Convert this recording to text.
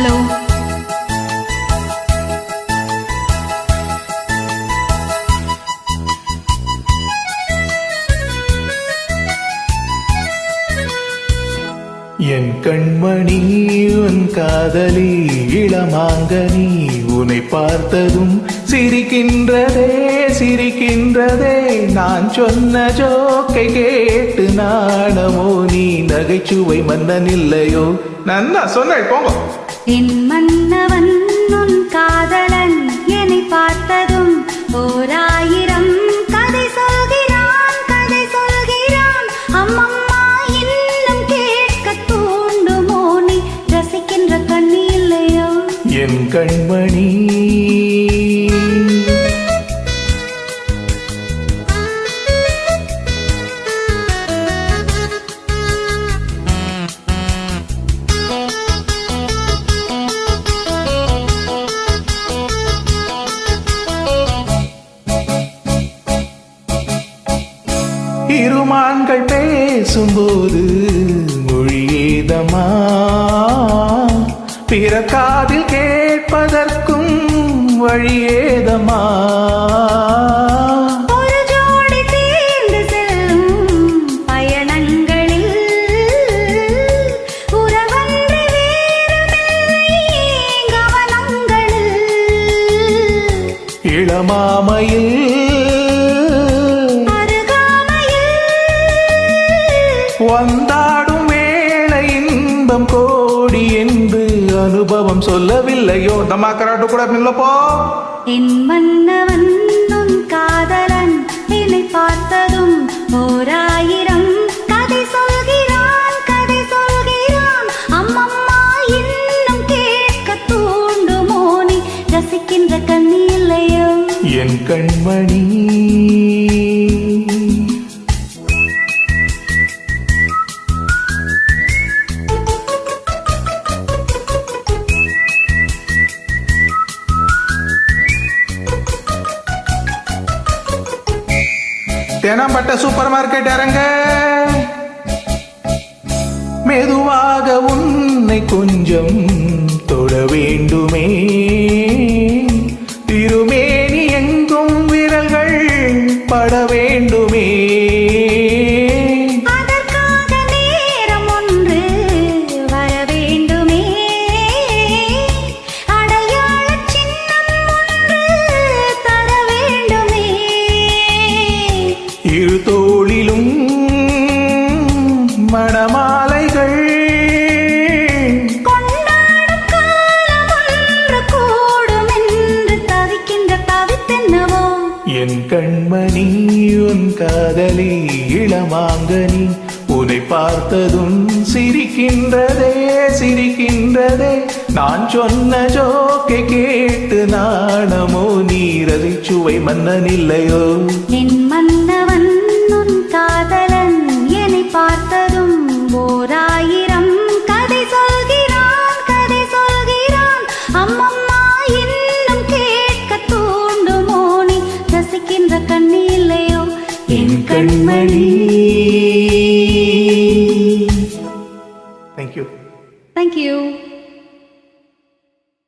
Hello. என் கண்மணி உன் காதலி இளமாங்கனி உன்னை பார்த்ததும் சிரிக்கின்றதே சிரிக்கின்றதே. நான் சொன்ன ஜோக்கை கேட்டு நாணமோ நீ நகைச்சுவை மன்னன் இல்லையோ? நன்னா சொன்ன போங்க. என் மன்னவன் உன் காதலன் என்னை பார்த்ததும் ஓராயிரம் கதை சொல்கிறான் கதை சொல்கிறான். அம்மம்மா இன்னும் கேட்க தூண்டுமோ நீ ரசிக்கின்ற கண்ணி இல்லையோ? என் கண்மணி இருமான்கள் பேசும்போது மொழியேதமா பிற காதில் கேட்பதற்கும் வழியேதமா? ஒரு ஜோடி சேர்ந்து செல்லும் பயணங்களில் உறவன்று வேறுமில்லை கவனங்களில். இளமாமையில் வந்தாடும் வேளை இன்பம் கோடி என்று அனுபவம் சொல்லவில்லையோ? நம்ம கராட்டு கூட இல்லப்போ. என் மன்னவன் உன் காதலன் என்னை பார்த்ததும் ஓராயிரம் கதை சொல்கிறான் கதை சொல்கிறான். அம்மம்மா இன்னும் கேட்க தூண்டுமோ நீ ரசிக்கின்ற கண்ணி இல்லையோ? என் கண்மணி தேனாம்பட்ட சூப்பர் மார்க்கெட் இறங்க மெதுவாக உன்னை கொஞ்சம் தொட வேண்டுமே. திருமேனி எங்கும் விரல்கள் பட வேண்டுமே. அதற்காக நேரம் ஒன்று வர வேண்டுமே. அடையாள சின்னம் ஒன்று தர வேண்டுமே. இரு தோளிலும் மணமாலைகள் கொண்டாடும் காலம் ஒன்று கூடும் என்று தவிக்கின்ற தவித்தென்னவோ? என் கண்மணி உன் காதலி இளமாங்கனி உன்னை பார்த்ததும் சிரிக்கின்றதே சிரிக்கின்றதே. நான் சொன்ன ஜோக்கை கேட்டு நாணமோ நீ ரசிச்சுவை மன்னன் இல்லையோ? என் மன்ன